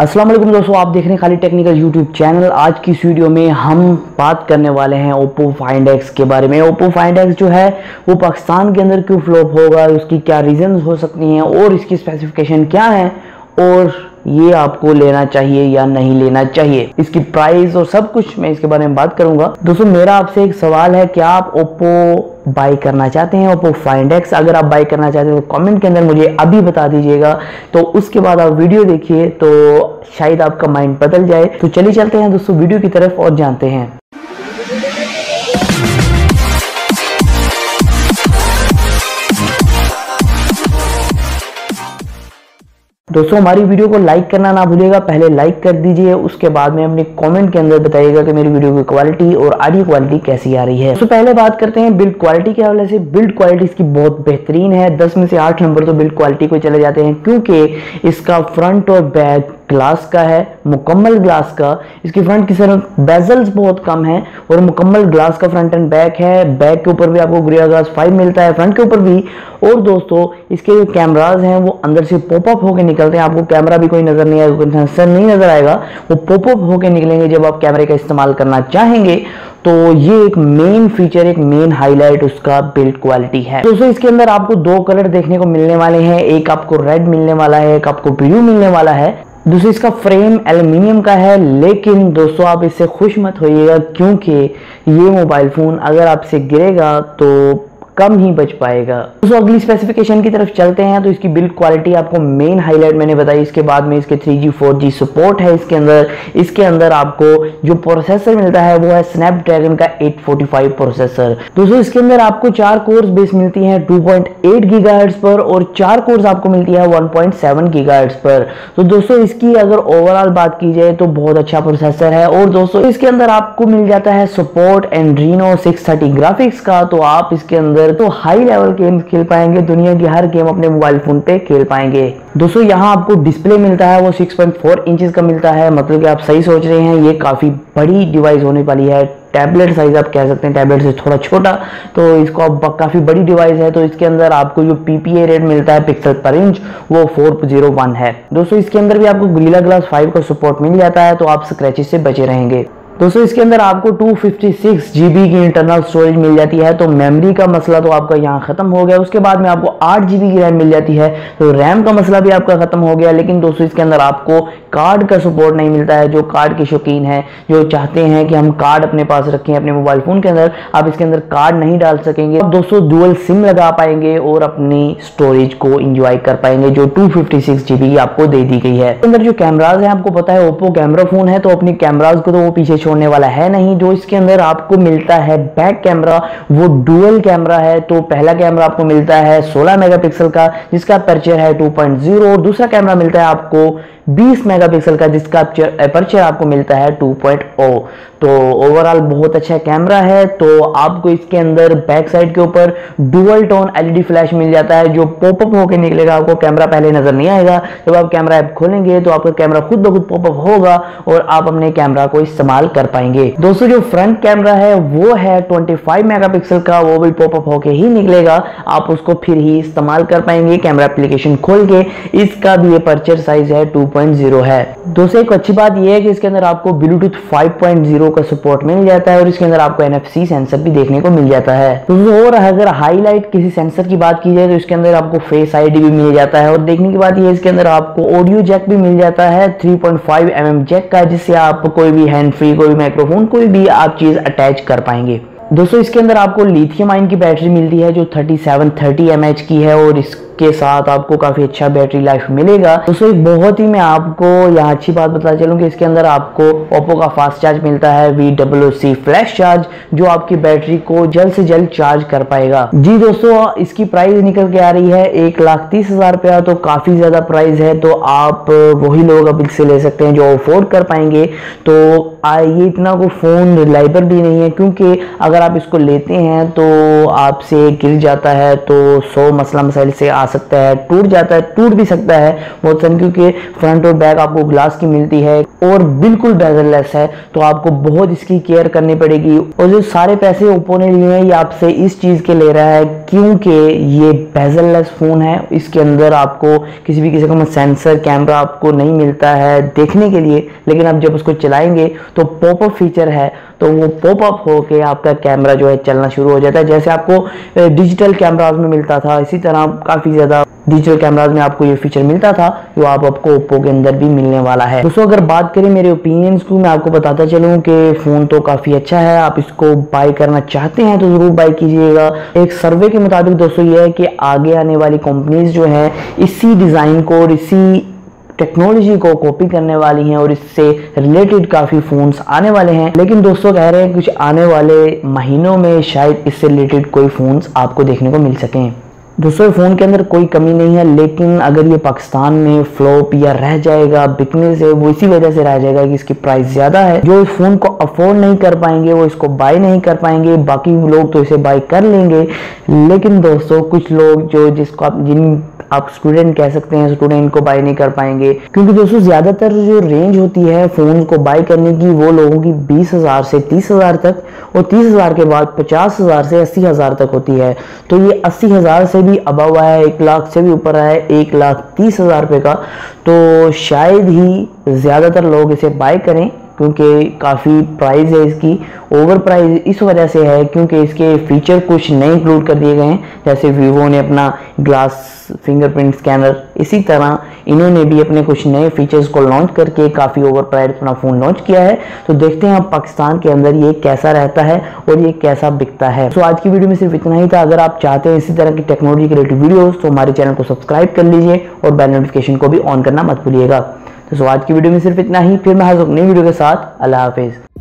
अस्सलाम वालेकुम दोस्तों, आप देख रहे हैं खाली टेक्निकल यूट्यूब चैनल। आज की इस वीडियो में हम बात करने वाले हैं Oppo Find X के बारे में। Oppo Find X जो है वो पाकिस्तान के अंदर क्यों फ्लॉप होगा, उसकी क्या रीजंस हो सकती हैं और इसकी स्पेसिफिकेशन क्या है और ये आपको लेना चाहिए या नहीं लेना चाहिए, इसकी प्राइस और सब कुछ मैं इसके बारे में बात करूंगा। दोस्तों मेरा आपसे एक सवाल है, क्या आप Oppo बाई करना चाहते हैं, Oppo Find X? अगर आप बाई करना चाहते हैं तो कमेंट के अंदर मुझे अभी बता दीजिएगा, तो उसके बाद आप वीडियो देखिए तो शायद आपका माइंड बदल जाए। तो चलिए चलते हैं दोस्तों वीडियो की तरफ और जानते हैं। दोस्तों हमारी वीडियो को लाइक करना ना भूलिएगा, पहले लाइक कर दीजिए, उसके बाद में अपने कमेंट के अंदर बताइएगा कि मेरी वीडियो की क्वालिटी और ऑडियो क्वालिटी कैसी आ रही है। तो पहले बात करते हैं बिल्ड क्वालिटी के हवाले से। बिल्ड क्वालिटी इसकी बहुत बेहतरीन है, 10 में से 8 नंबर तो बिल्ड क्वालिटी को चले जाते हैं, क्योंकि इसका फ्रंट और बैक ग्लास का है, मुकम्मल ग्लास का। इसकी फ्रंट की तरफ बेजल्स बहुत कम है और मुकम्मल ग्लास का फ्रंट एंड बैक है। बैक के ऊपर भी आपको Gorilla Glass 5 मिलता है, फ्रंट के ऊपर भी। और दोस्तों इसके जो कैमराज हैं वो अंदर से पॉपअप होकर निकलते हैं, आपको कैमरा भी कोई नजर नहीं आएगा, कोई सेंसर नहीं नजर आएगा, वो पॉपअप होकर निकलेंगे जब आप कैमरे का इस्तेमाल करना चाहेंगे। तो ये एक मेन फीचर, एक मेन हाईलाइट उसका बिल्ड क्वालिटी है। दोस्तों इसके अंदर आपको 2 कलर देखने को मिलने वाले हैं, एक आपको रेड मिलने वाला है, एक आपको ब्लू मिलने वाला है। दूसरी इसका फ्रेम एल्युमिनियम का है, लेकिन दोस्तों आप इससे खुश मत होइएगा, क्योंकि ये मोबाइल फोन अगर आपसे गिरेगा तो कम ही बच पाएगा। दोस्तों अगली स्पेसिफिकेशन की तरफ चलते हैं। तो इसकी बिल्ड क्वालिटी आपको मेन हाईलाइट मैंने बताई, इसके बाद में इसके 3G 4G सपोर्ट है। इसके अंदर आपको जो प्रोसेसर मिलता है वो है स्नैपड्रैगन का 845 प्रोसेसर। दोस्तों इसके अंदर आपको 4 कोर्स बेस मिलती हैं 2.8 गीगाहर्ट्ज पर और 4 कोर्स आपको मिलती है 1.7 गीगाहर्ट्ज पर। तो दोस्तों इसकी अगर ओवरऑल बात की जाए तो बहुत अच्छा प्रोसेसर है। और दोस्तों इसके अंदर आपको मिल जाता है सपोर्ट Adreno 630 ग्राफिक्स का, तो आप इसके अंदर तो हाई लेवल गेम्स खेल पाएंगे, दुनिया की हर गेम अपने मोबाइल फोन पे खेल पाएंगे। दोस्तों यहाँ आपको डिस्प्ले मिलता है वो 6.4 इंचेस का मिलता है, मतलब कि आप सही सोच रहे हैं, ये काफी बड़ी डिवाइस होने वाली है। टैबलेट साइज आप कह सकते हैं, टैबलेट से थोड़ा छोटा, तो इसको आप काफी बड़ी डिवाइस है। तो इसके अंदर आपको जो PPA रेट मिलता है पिक्सल पर इंच वो 401 है। दोस्तों इसके अंदर भी आपको Gorilla Glass 5 का सपोर्ट मिल जाता है, तो आप स्क्रैचेस से बचे रहेंगे। दोस्तों इसके अंदर आपको 256 GB की इंटरनल स्टोरेज मिल जाती है, तो मेमोरी का मसला तो आपका यहाँ खत्म हो गया। उसके बाद में आपको 8 GB की रैम मिल जाती है, तो रैम का मसला भी आपका खत्म हो गया। लेकिन दोस्तों इसके अंदर आपको कार्ड का सपोर्ट नहीं मिलता है। जो कार्ड के शौकीन हैं, जो चाहते हैं कि हम कार्ड अपने पास रखें अपने मोबाइल फोन के अंदर, आप इसके अंदर कार्ड नहीं डाल सकेंगे। आप दोस्तों डुअल सिम लगा पाएंगे और अपनी स्टोरेज को इंजॉय कर पाएंगे जो 256 GB की आपको दे दी गई है। अंदर जो कैमराज है, आपको पता है ओप्पो कैमरा फोन है, तो अपनी कैमराज को तो वो पीछे छोड़ने वाला है नहीं। जो इसके अंदर आपको मिलता है बैक कैमरा वो डुअल कैमरा है। तो पहला कैमरा आपको मिलता है 16 मेगापिक्सल का, जिसका अपर्चर है 2.0, और दूसरा कैमरा मिलता है आपको 20 मेगापिक्सल का, जिसका अपर्चर आपको मिलता है 2.0। तो ओवरऑल बहुत अच्छा कैमरा है। तो आपको इसके अंदर बैक साइड के ऊपर डुअल टोन LED फ्लैश मिल जाता है, जो पॉपअप होकर निकलेगा। आपको कैमरा पहले नजर नहीं आएगा, जब आप कैमरा ऐप खोलेंगे तो आपका कैमरा खुद ब खुद पॉपअप होगा और आप अपने कैमरा को इस्तेमाल कर पाएंगे। दोस्तों जो फ्रंट कैमरा है वो है 25 मेगापिक्सल का, वो भी पॉपअप होकर ही निकलेगा, आप उसको फिर ही इस्तेमाल कर पाएंगे कैमरा एप्लीकेशन खोल के। इसका भी अपर्चर साइज है 2.0 है। दोस्तों एक अच्छी बात यह है कि इसके अंदर आपको ब्लूटूथ 5.0 का सपोर्ट मिल जाता है और इसके अंदर आपको NFC सेंसर भी देखने को मिल जाता है। और अगर हाईलाइट किसी सेंसर की बात की जाए तो इसके अंदर आपको फेस ID भी मिल जाता है। और देखने की बात यह है इसके अंदर आपको ऑडियो जैक भी मिल जाता है 3.5 mm जैक का, जिससे आप कोई भी हैंड फ्री, कोई भी माइक्रोफोन, कोई भी आप चीज अटैच कर पाएंगे। दोस्तों इसके अंदर आपको लिथियम आयन की बैटरी मिलती है जो 3730 mAh की है, और इसके साथ आपको काफी अच्छा बैटरी लाइफ मिलेगा। दोस्तों एक बहुत ही मैं आपको यहाँ अच्छी बात बता चलूं कि इसके अंदर आपको ओप्पो का फास्ट चार्ज मिलता है VWC फ्लैश चार्ज, जो आपकी बैटरी को जल्द से जल्द चार्ज कर पाएगा। जी दोस्तों इसकी प्राइस निकल के आ रही है 1,30,000 रुपया, तो काफी ज्यादा प्राइस है। तो आप वही लोग अब इससे ले सकते हैं जो अफोर्ड कर पाएंगे। तो ये इतना कोई फ़ोन रिलायबल भी नहीं है, क्योंकि अगर आप इसको लेते हैं तो आपसे गिर जाता है तो 100 मसला मसाइल से आ सकता है, टूट जाता है, टूट भी सकता है बहुत सन, क्योंकि फ्रंट और बैक आपको ग्लास की मिलती है और बिल्कुल बेजललेस है, तो आपको बहुत इसकी केयर करनी पड़ेगी। और जो सारे पैसे ओप्पो ने लिए हैं ये आपसे इस चीज़ के ले रहा है क्योंकि ये बेजललेस फ़ोन है। इसके अंदर आपको किसी भी किस्म का सेंसर कैमरा आपको नहीं मिलता है देखने के लिए, लेकिन आप जब उसको चलाएंगे तो पॉपअप फीचर है, तो वो पॉपअप होके आपका कैमरा जो है चलना शुरू हो जाता है। जैसे आपको डिजिटल कैमराज में मिलता था, इसी तरह काफ़ी ज़्यादा डिजिटल कैमराज में आपको ये फीचर मिलता था, जो आपको ओप्पो के अंदर भी मिलने वाला है। दोस्तों अगर बात करें मेरे ओपिनियंस को, मैं आपको बताता चलूँ कि फ़ोन तो काफ़ी अच्छा है, आप इसको बाय करना चाहते हैं तो ज़रूर बाय कीजिएगा। एक सर्वे के मुताबिक दोस्तों ये है कि आगे आने वाली कंपनीज जो हैं इसी डिज़ाइन को और इसी टेक्नोलॉजी को कॉपी करने वाली हैं और इससे रिलेटेड काफ़ी फ़ोन्स आने वाले हैं। लेकिन दोस्तों कह रहे हैं कुछ आने वाले महीनों में शायद इससे रिलेटेड कोई फ़ोन्स आपको देखने को मिल सकें। दोस्तों फ़ोन के अंदर कोई कमी नहीं है, लेकिन अगर ये पाकिस्तान में फ्लॉप या रह जाएगा बिकने से, वो इसी वजह से रह जाएगा कि इसकी प्राइस ज़्यादा है। जो इस फ़ोन को अफोर्ड नहीं कर पाएंगे वो इसको बाय नहीं कर पाएंगे, बाकी लोग तो इसे बाय कर लेंगे। लेकिन दोस्तों कुछ लोग जो जिसको आप स्टूडेंट कह सकते हैं, स्टूडेंट को बाय नहीं कर पाएंगे, क्योंकि दोस्तों ज़्यादातर जो रेंज होती है फ़ोन को बाय करने की वो लोगों की 20,000 से 30,000 तक, और 30,000 के बाद 50,000 से 80,000 तक होती है। तो ये 80,000 से भी अबव है, 1 लाख से भी ऊपर है, 1,30,000 रुपये का, तो शायद ही ज़्यादातर लोग इसे बाय करें, क्योंकि काफ़ी प्राइस है इसकी। ओवर प्राइस इस वजह से है क्योंकि इसके फीचर कुछ नए इंक्लूड कर दिए गए हैं, जैसे वीवो ने अपना ग्लास फिंगरप्रिंट स्कैनर, इसी तरह इन्होंने भी अपने कुछ नए फीचर्स को लॉन्च करके काफ़ी ओवर प्राइस अपना फ़ोन लॉन्च किया है। तो देखते हैं अब पाकिस्तान के अंदर ये कैसा रहता है और ये कैसा बिकता है। तो आज की वीडियो में सिर्फ इतना ही था। अगर आप चाहते हैं इसी तरह की टेक्नोलॉजी के रिलेटेड वीडियोज़ तो हमारे चैनल को सब्सक्राइब कर लीजिए और बेल नोटिफिकेशन को भी ऑन करना मत भूलिएगा। तो आज की वीडियो में सिर्फ इतना ही, फिर मैं हाजिर हूं नई वीडियो के साथ। अल्लाह हाफिज़।